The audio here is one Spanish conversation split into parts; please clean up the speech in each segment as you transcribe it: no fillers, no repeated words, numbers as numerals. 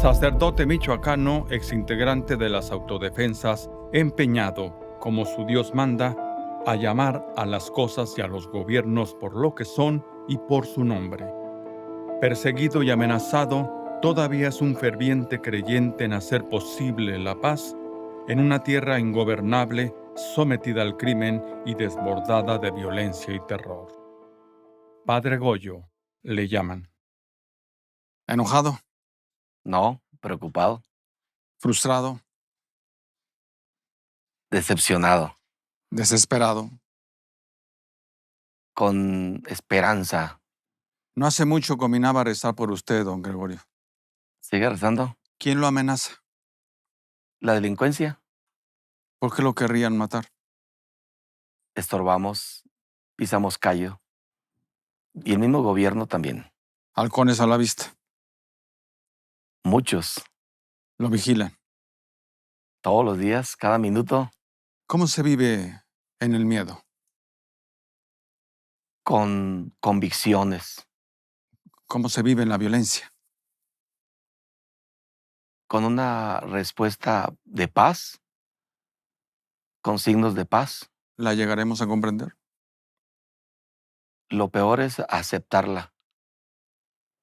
sacerdote michoacano, exintegrante de las autodefensas, empeñado, como su Dios manda, a llamar a las cosas y a los gobiernos por lo que son y por su nombre. Perseguido y amenazado, todavía es un ferviente creyente en hacer posible la paz en una tierra ingobernable, sometida al crimen y desbordada de violencia y terror. Padre Goyo, le llaman. ¿Enojado? No, preocupado, ¿Frustrado? decepcionado, ¿Desesperado? con esperanza. No hace mucho combinaba rezar por usted, don Gregorio. ¿Sigue rezando? ¿Quién lo amenaza? La delincuencia. ¿Por qué lo querrían matar? Estorbamos, pisamos callo. Y el mismo gobierno también. Halcones a la vista. Muchos, Lo vigilan. todos los días, cada minuto, ¿Cómo se vive en el miedo? con convicciones, ¿Cómo se vive en la violencia? con una respuesta de paz, con signos de paz. ¿La llegaremos a comprender? Lo peor es aceptarla,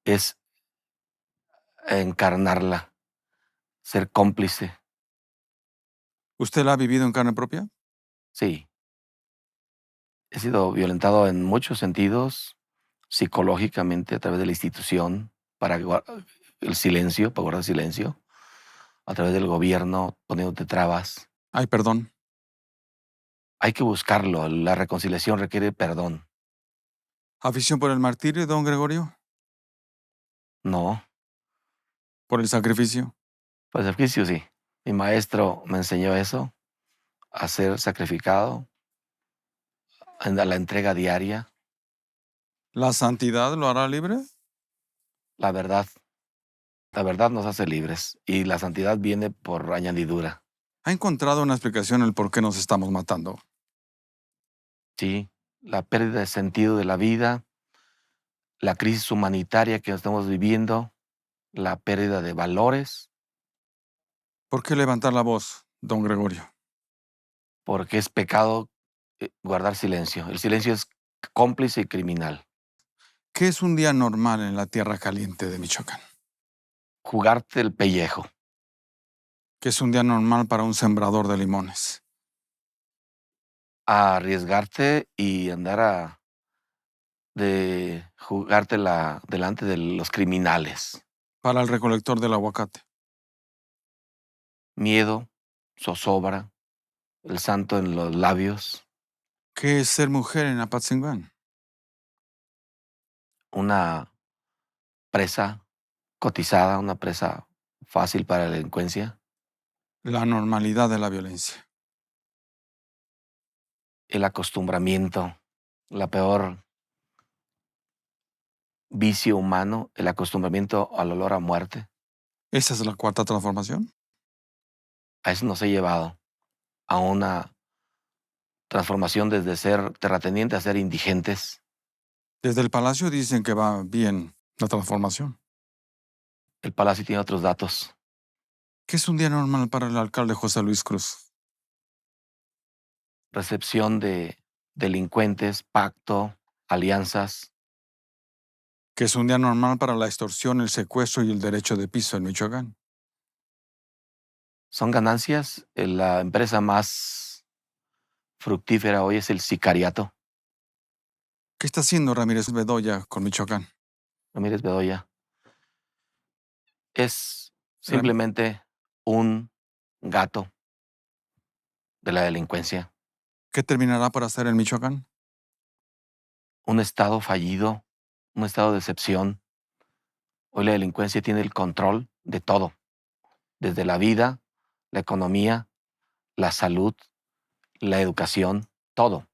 es encarnarla, ser cómplice. ¿Usted la ha vivido en carne propia? Sí, he sido violentado en muchos sentidos, psicológicamente a través de la institución, para el silencio, para guardar silencio, a través del gobierno, poniéndote trabas. Ay, perdón. Hay que buscarlo, la reconciliación requiere perdón. ¿Afición por el martirio, don Gregorio? No, ¿Por el sacrificio? pues sacrificio sí. Mi maestro me enseñó eso, a ser sacrificado, a la entrega diaria, ¿La santidad lo hará libre? la verdad. La verdad nos hace libres y la santidad viene por añadidura. ¿Ha encontrado una explicación el por qué nos estamos matando? Sí, la pérdida de sentido de la vida, la crisis humanitaria que estamos viviendo, la pérdida de valores, ¿Por qué levantar la voz, don Gregorio? porque es pecado guardar silencio. El silencio es cómplice y criminal. ¿Qué es un día normal en la tierra caliente de Michoacán? Jugarte el pellejo, ¿Qué es un día normal para un sembrador de limones? a arriesgarte y andar de jugártela delante de los criminales. Para el recolector del aguacate. Miedo, zozobra, el santo en los labios, ¿Qué es ser mujer en Apatzingán? una presa cotizada, una presa fácil para la delincuencia, La normalidad de la violencia. el acostumbramiento, la peor vicio humano, el acostumbramiento al olor a muerte. ¿Esa es la cuarta transformación? A eso nos ha llevado a una transformación desde ser terrateniente a ser indigentes. Desde el palacio dicen que va bien la transformación. El palacio tiene otros datos. ¿Qué es un día normal para el alcalde José Luis Cruz? Recepción de delincuentes, pacto, alianzas. ¿Qué es un día normal para la extorsión, el secuestro y el derecho de piso en Michoacán? Son ganancias. La empresa más fructífera hoy es el sicariato. ¿Qué está haciendo Ramírez Bedoya con Michoacán? Ramírez Bedoya es Ram- simplemente un gato de la delincuencia, ¿Qué terminará por hacer en Michoacán? un estado fallido, un estado de excepción. Hoy la delincuencia tiene el control de todo, desde la vida, la economía, la salud, la educación, todo.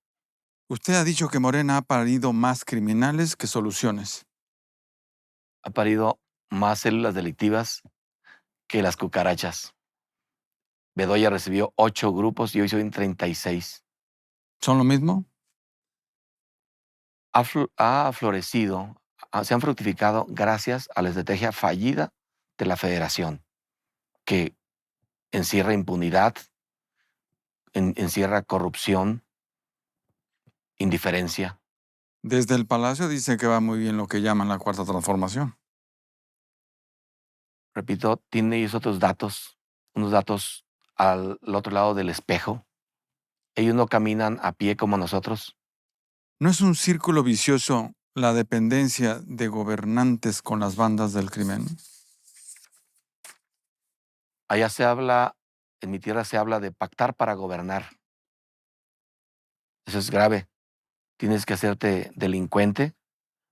Usted ha dicho que Morena ha parido más criminales que soluciones. Ha parido más células delictivas que las cucarachas. Bedoya recibió 8 grupos y hoy son 36. ¿Son lo mismo? Ha florecido, se han fructificado gracias a la estrategia fallida de la federación, que encierra impunidad, encierra corrupción, indiferencia. Desde el palacio dice que va muy bien lo que llaman la cuarta transformación. Repito, tiene ellos otros datos, unos datos al otro lado del espejo. Ellos no caminan a pie como nosotros. ¿No es un círculo vicioso la dependencia de gobernantes con las bandas del crimen? Allá se habla, en mi tierra se habla de pactar para gobernar. Eso es grave. Tienes que hacerte delincuente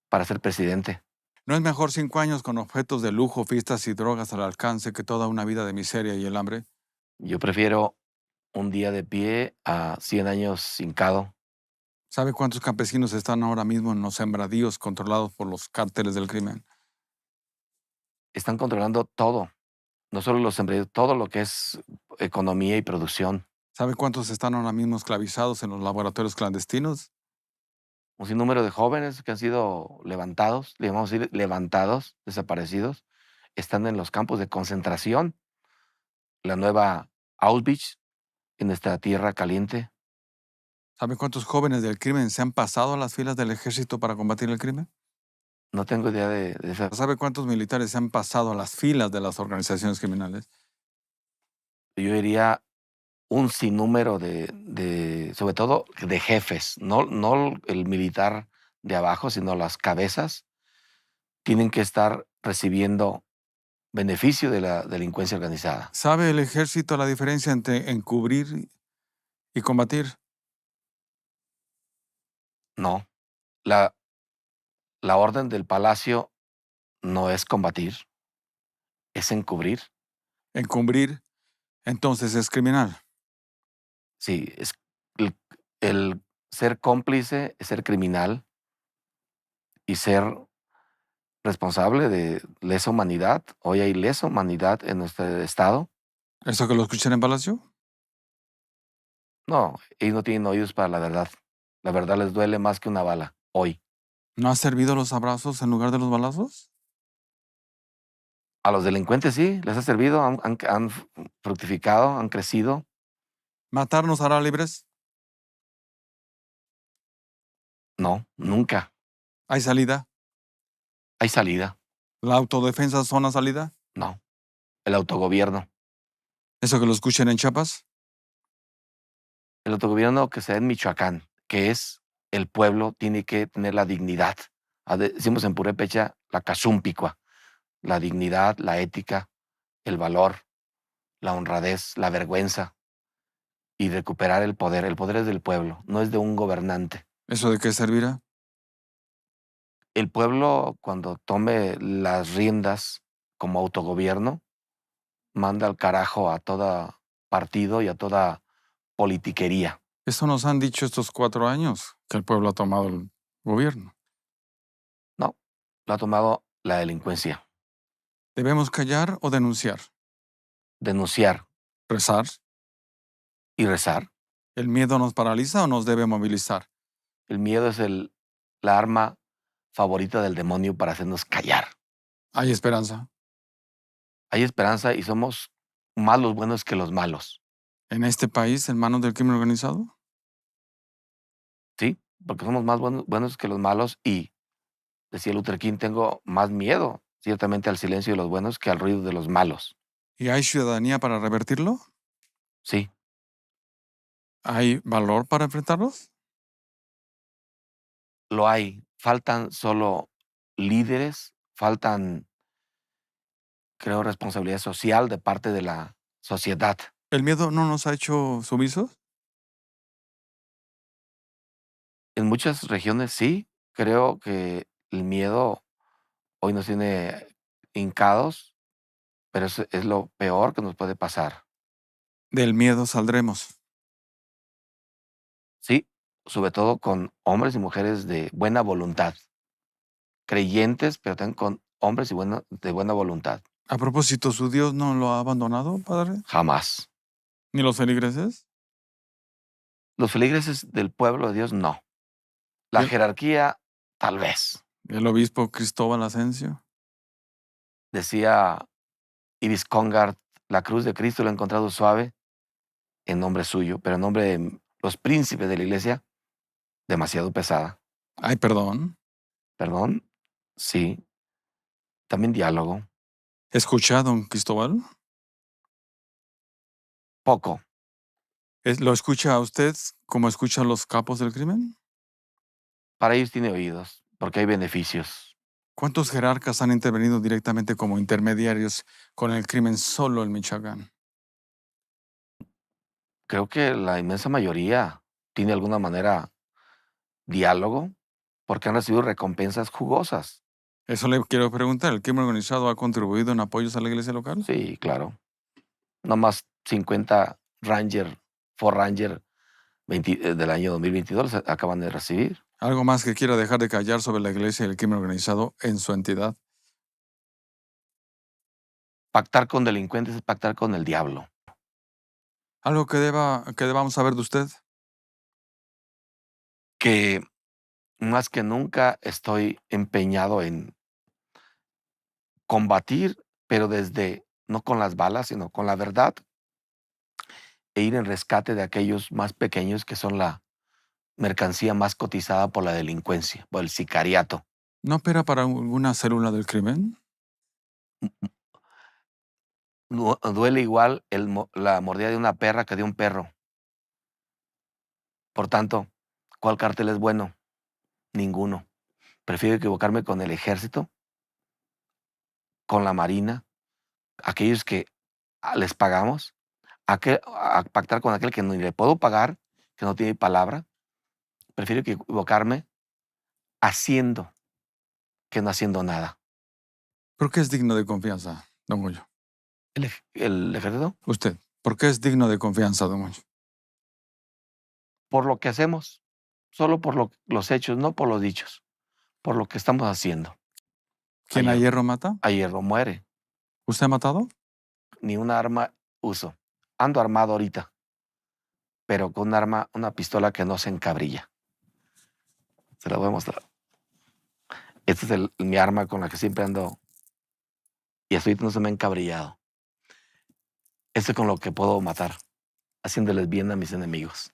para ser presidente. ¿No es mejor 5 años con objetos de lujo, fiestas y drogas al alcance que toda una vida de miseria y el hambre? Yo prefiero un día de pie a 100 años hincado. ¿Sabe cuántos campesinos están ahora mismo en los sembradíos controlados por los cárteles del crimen? Están controlando todo, no solo los sembradíos, todo lo que es economía y producción. ¿Sabe cuántos están ahora mismo esclavizados en los laboratorios clandestinos? Un sinnúmero de jóvenes que han sido levantados, le vamos a decir levantados, desaparecidos, están en los campos de concentración, la nueva Auschwitz, en esta tierra caliente. ¿Sabe cuántos jóvenes del crimen se han pasado a las filas del ejército para combatir el crimen? No tengo idea de esa. ¿Sabe cuántos militares se han pasado a las filas de las organizaciones criminales? Yo diría un sinnúmero sobre todo de jefes, no el militar de abajo, sino las cabezas, tienen que estar recibiendo beneficio de la delincuencia organizada. ¿Sabe el ejército la diferencia entre encubrir y combatir? No, la, la orden del palacio no es combatir, es encubrir. Encubrir, entonces es criminal. Sí, es el, el ser cómplice, es ser criminal y ser responsable de lesa humanidad. Hoy hay lesa humanidad en nuestro estado. ¿Eso que lo escuchan en Palacio? No, ellos no tienen oídos para la verdad. La verdad les duele más que una bala, hoy. ¿No ha servido los abrazos en lugar de los balazos? A los delincuentes sí, les ha servido, han fructificado, han crecido. ¿Matar nos hará libres? No, nunca. ¿Hay salida? Hay salida, ¿La autodefensa es zona salida? no. El autogobierno. ¿Eso que lo escuchen en Chiapas? El autogobierno que se da en Michoacán, que es el pueblo, tiene que tener la dignidad. Decimos en purépecha, la casúmpicua, la dignidad, la ética, el valor, la honradez, la vergüenza y recuperar el poder. El poder es del pueblo, no es de un gobernante. ¿Eso de qué servirá? El pueblo, cuando tome las riendas como autogobierno, manda al carajo a todo partido y a toda politiquería. Eso nos han dicho estos 4 años que el pueblo ha tomado el gobierno. No, lo ha tomado la delincuencia. ¿Debemos callar o denunciar? Denunciar ¿Rezar? y rezar. ¿El miedo nos paraliza o nos debe movilizar? El miedo es la arma favorita del demonio para hacernos callar. ¿Hay esperanza? Hay esperanza y somos más los buenos que los malos. ¿En este país en manos del crimen organizado? ¿Sí? Porque somos más buenos que los malos y, decía Luther King, tengo más miedo, ciertamente, al silencio de los buenos que al ruido de los malos. ¿Y hay ciudadanía para revertirlo? Sí, ¿Hay valor para enfrentarlos? lo hay. Faltan solo líderes, faltan, creo, responsabilidad social de parte de la sociedad. ¿El miedo no nos ha hecho sumisos? En muchas regiones sí, creo que el miedo hoy nos tiene hincados, pero es lo peor que nos puede pasar. Del miedo saldremos. Sí, sobre todo con hombres y mujeres de buena voluntad, creyentes, pero también con hombres de buena voluntad. A propósito, ¿su Dios no lo ha abandonado, padre? Jamás. ¿Ni los feligreses? Los feligreses del pueblo de Dios, no. La ¿Y jerarquía, tal vez. el obispo Cristóbal Asensio? Decía y Viscongart, la cruz de Cristo lo he encontrado suave en nombre suyo, pero en nombre de los príncipes de la iglesia, demasiado pesada. Ay, perdón. ¿Perdón? Sí. También diálogo. ¿Escucha, don Cristóbal? Poco. ¿Lo escucha a usted como escuchan los capos del crimen? Para ellos tiene oídos, porque hay beneficios. ¿Cuántos jerarcas han intervenido directamente como intermediarios con el crimen solo en Michoacán? Creo que la inmensa mayoría tiene de alguna manera diálogo, porque han recibido recompensas jugosas. Eso le quiero preguntar. ¿El crimen organizado ha contribuido en apoyos a la iglesia local? Sí, claro. No más 50 Ford Ranger del año 2022 acaban de recibir. ¿Algo más que quiera dejar de callar sobre la iglesia y el crimen organizado en su entidad? Pactar con delincuentes es pactar con el diablo. ¿Algo que debamos saber de usted? Que más que nunca estoy empeñado en combatir, pero no con las balas, sino con la verdad, e ir en rescate de aquellos más pequeños que son la mercancía más cotizada por la delincuencia, por el sicariato. ¿No opera para alguna célula del crimen? Duele igual la mordida de una perra que de un perro. Por tanto, ¿cuál cártel es bueno? Ninguno. Prefiero equivocarme con el ejército, con la marina, aquellos que les pagamos, a pactar con aquel que ni le puedo pagar, que no tiene palabra. Prefiero equivocarme haciendo que no haciendo nada. ¿Por qué es digno de confianza, don Goyo? ¿El ejército? Usted, ¿por qué es digno de confianza, don Goyo? Por lo que hacemos, solo por los hechos, no por los dichos, por lo que estamos haciendo. ¿Quién a Ayer, hierro mata? a hierro muere, ¿Usted ha matado? ni un arma uso. Ando armado ahorita, pero con un arma, una pistola que no se encabrilla. Se la voy a mostrar. Este es mi arma con la que siempre ando y hasta ahorita no se me ha encabrillado. Este es con lo que puedo matar, haciéndoles bien a mis enemigos.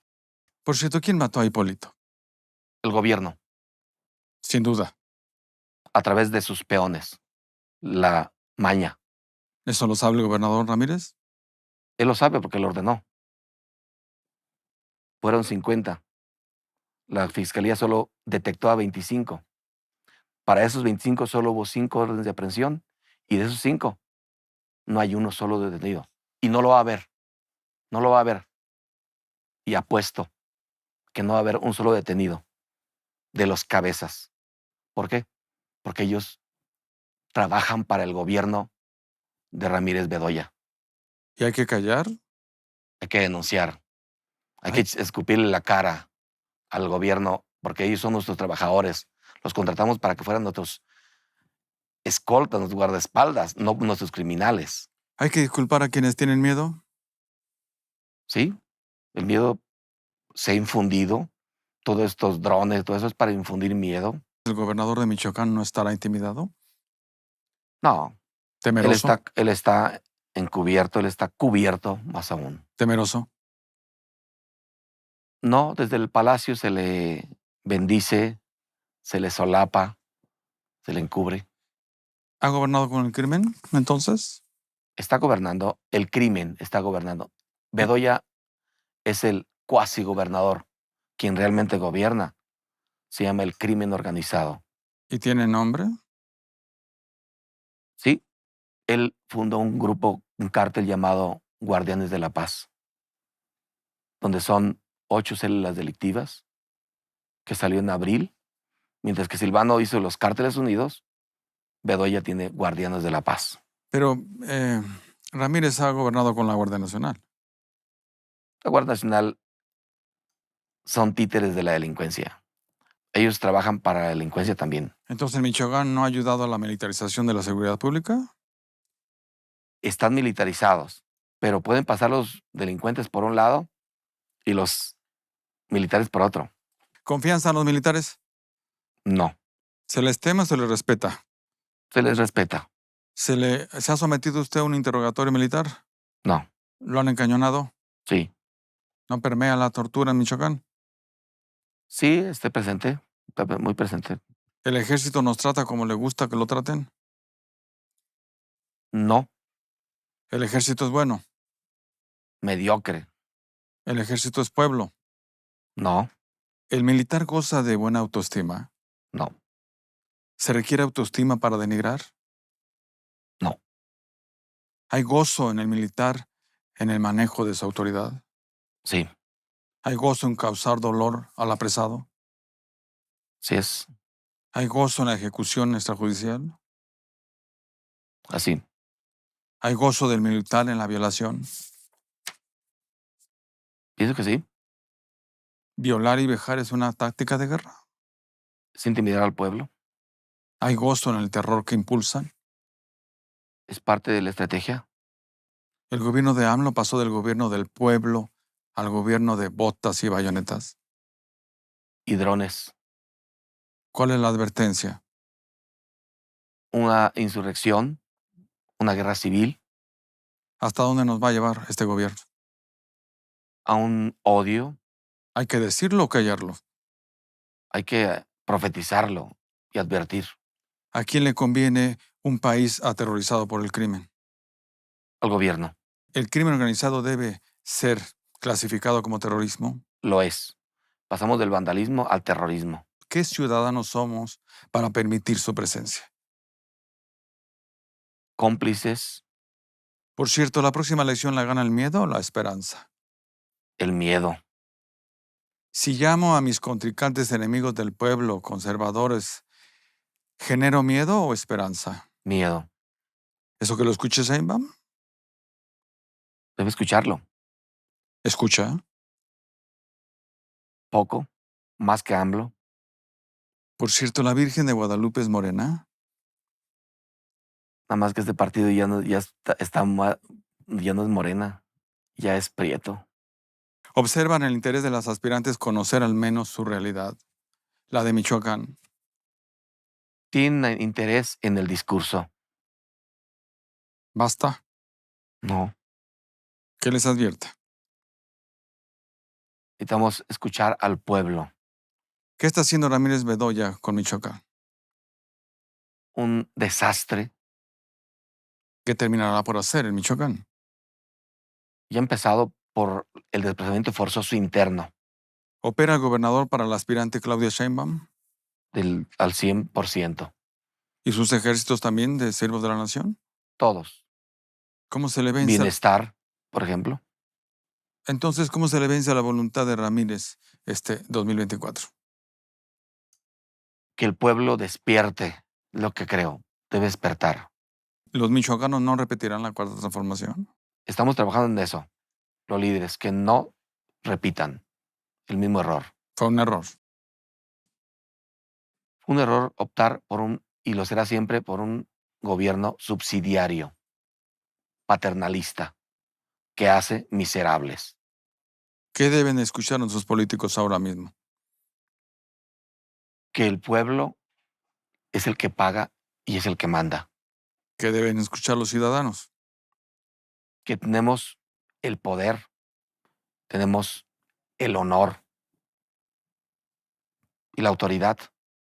Por cierto, ¿quién mató a Hipólito? El gobierno, Sin duda. a través de sus peones, la maña. ¿Eso lo sabe el gobernador Ramírez? Él lo sabe porque lo ordenó. Fueron 50. La fiscalía solo detectó a 25. Para esos 25 solo hubo 5 órdenes de aprehensión y de esos 5 no hay uno solo detenido. Y no lo va a haber. No lo va a haber. Y apuesto que no va a haber un solo detenido de los cabezas. ¿Por qué? Porque ellos trabajan para el gobierno de Ramírez Bedoya. ¿Y hay que callar? Hay que denunciar. Hay Ay. que escupirle la cara al gobierno porque ellos son nuestros trabajadores. Los contratamos para que fueran nuestros escoltas, nuestros guardaespaldas, no nuestros criminales. ¿Hay que disculpar a quienes tienen miedo? ¿Sí? El miedo se ha infundido. Todos estos drones, todo eso es para infundir miedo. ¿El gobernador de Michoacán no estará intimidado? No, ¿Temeroso? él está encubierto, él está cubierto más aún. ¿Temeroso? No, desde el palacio se le bendice, se le solapa, se le encubre. ¿Ha gobernado con el crimen, entonces? Está gobernando, el crimen está gobernando. Bedoya es el cuasi gobernador. Quien realmente gobierna se llama el crimen organizado. ¿Y tiene nombre? Sí, él fundó un grupo, un cártel llamado Guardianes de la Paz, donde son 8 células delictivas, que salió en abril, mientras que Silvano hizo los Cárteles Unidos, Bedoya tiene Guardianes de la Paz. Pero Ramírez ha gobernado con la Guardia Nacional. La Guardia Nacional son títeres de la delincuencia. Ellos trabajan para la delincuencia también. Entonces, ¿Michoacán no ha ayudado a la militarización de la seguridad pública? Están militarizados, pero pueden pasar los delincuentes por un lado y los militares por otro. ¿Confianza en los militares? No, ¿Se les teme o se les respeta? se les respeta. ¿Se ha sometido usted a un interrogatorio militar? No, ¿Lo han encañonado? sí, ¿No permea la tortura en Michoacán? sí, presente, está muy presente. ¿El ejército nos trata como le gusta que lo traten? No, ¿El ejército es bueno? mediocre, ¿El ejército es pueblo? no, ¿El militar goza de buena autoestima? no, ¿Se requiere autoestima para denigrar? no, ¿Hay gozo en el militar en el manejo de su autoridad? sí, ¿Hay gozo en causar dolor al apresado? sí es ¿Hay gozo en la ejecución extrajudicial? así. ¿Hay gozo del militar en la violación? Pienso que sí, ¿Violar y vejar es una táctica de guerra? es intimidar al pueblo, ¿Hay gozo en el terror que impulsan? es parte de la estrategia. El gobierno de AMLO pasó del gobierno del pueblo al gobierno de botas y bayonetas. Y drones, ¿Cuál es la advertencia? una insurrección, una guerra civil, ¿Hasta dónde nos va a llevar este gobierno? a un odio, ¿Hay que decirlo o callarlo? hay que profetizarlo y advertir ¿A quién le conviene un país aterrorizado por el crimen? al gobierno. ¿El crimen organizado debe ser clasificado como terrorismo? Lo es. Pasamos del vandalismo al terrorismo. ¿Qué ciudadanos somos para permitir su presencia? Cómplices, Por cierto, ¿la próxima elección la gana el miedo o la esperanza? el miedo, Si llamo a mis contrincantes enemigos del pueblo, conservadores, ¿genero miedo o esperanza? miedo. ¿Eso que lo escuche Sheinbaum? Debe escucharlo. Escucha. Poco, más que AMLO. Por cierto, ¿la Virgen de Guadalupe es morena? Nada más que este partido ya no, ya no es morena, ya es prieto. Observan el interés de las aspirantes conocer al menos su realidad, la de Michoacán. Tienen interés en el discurso. Basta. No. ¿Qué les advierte? Necesitamos escuchar al pueblo. ¿Qué está haciendo Ramírez Bedoya con Michoacán? Un desastre. ¿Qué terminará por hacer en Michoacán? Ya ha empezado por el desplazamiento forzoso interno ¿Opera el gobernador para la aspirante Claudia Sheinbaum? al 100%. ¿Y sus ejércitos también de siervos de la nación? Todos. ¿Cómo se le vence? Bienestar, por ejemplo. Entonces, ¿cómo se le vence a la voluntad de Ramírez este 2024? Que el pueblo despierte, lo que creo, debe despertar. ¿Los michoacanos no repetirán la cuarta transformación? Estamos trabajando en eso, los líderes, que no repitan el mismo error. Fue un error. Un error optar por y lo será siempre, por un gobierno subsidiario, paternalista, que hace miserables. ¿Qué deben escuchar nuestros políticos ahora mismo? Que el pueblo es el que paga y es el que manda. ¿Qué deben escuchar los ciudadanos? Que tenemos el poder, tenemos el honor y la autoridad.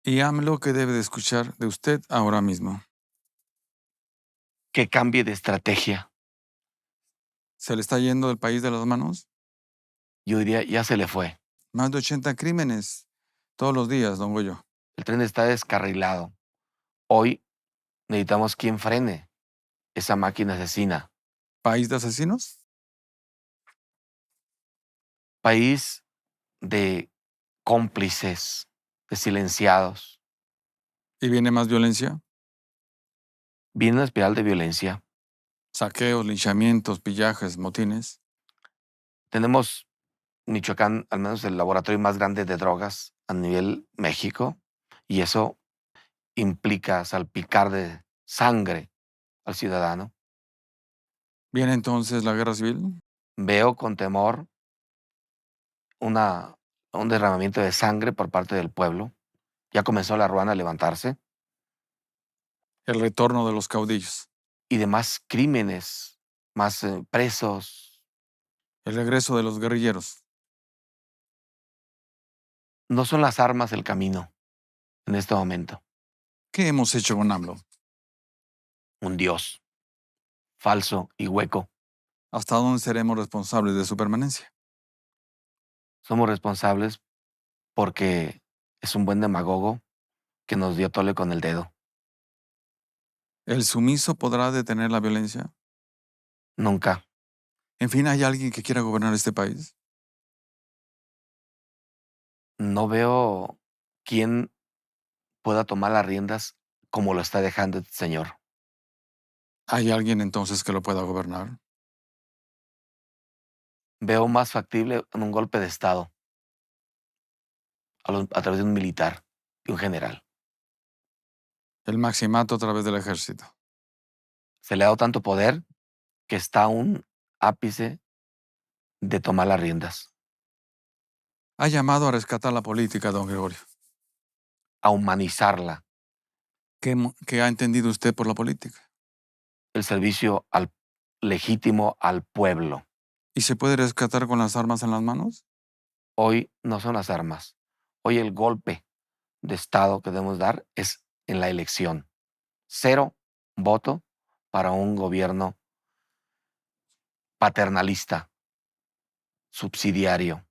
¿Y AMLO qué debe de escuchar de usted ahora mismo? Que cambie de estrategia. ¿Se le está yendo el país de las manos? Yo diría, ya se le fue. Más de 80 crímenes todos los días, don Goyo. El tren está descarrilado. Hoy necesitamos quien frene esa máquina asesina. ¿País de asesinos? País de cómplices, de silenciados. ¿Y viene más violencia? Viene una espiral de violencia. Saqueos, linchamientos, pillajes, motines. Tenemos Michoacán, al menos el laboratorio más grande de drogas a nivel México, y eso implica salpicar de sangre al ciudadano. ¿Viene entonces la guerra civil? Veo con temor un derramamiento de sangre por parte del pueblo. Ya comenzó la ruana a levantarse. El retorno de los caudillos. y de más crímenes, más presos. El regreso de los guerrilleros. No son las armas el camino en este momento. ¿Qué hemos hecho con AMLO? Un Dios falso y hueco. ¿Hasta dónde seremos responsables de su permanencia? Somos responsables porque es un buen demagogo que nos dio tole con el dedo. ¿El sumiso podrá detener la violencia? Nunca. En fin, ¿hay alguien que quiera gobernar este país? No veo quién pueda tomar las riendas como lo está dejando este señor. ¿Hay alguien entonces que lo pueda gobernar? Veo más factible un golpe de Estado a través de un militar y un general. El maximato a través del ejército. Se le ha dado tanto poder que está a un ápice de tomar las riendas, Ha llamado a rescatar la política, don Gregorio. a humanizarla, ¿Qué ha entendido usted por la política? el servicio legítimo al pueblo. ¿Y se puede rescatar con las armas en las manos? Hoy no son las armas. Hoy el golpe de Estado que debemos dar es en la elección. 0 voto para un gobierno paternalista, subsidiario,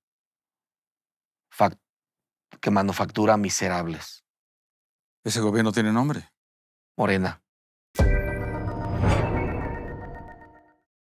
que manufactura miserables. Ese gobierno tiene nombre. Morena.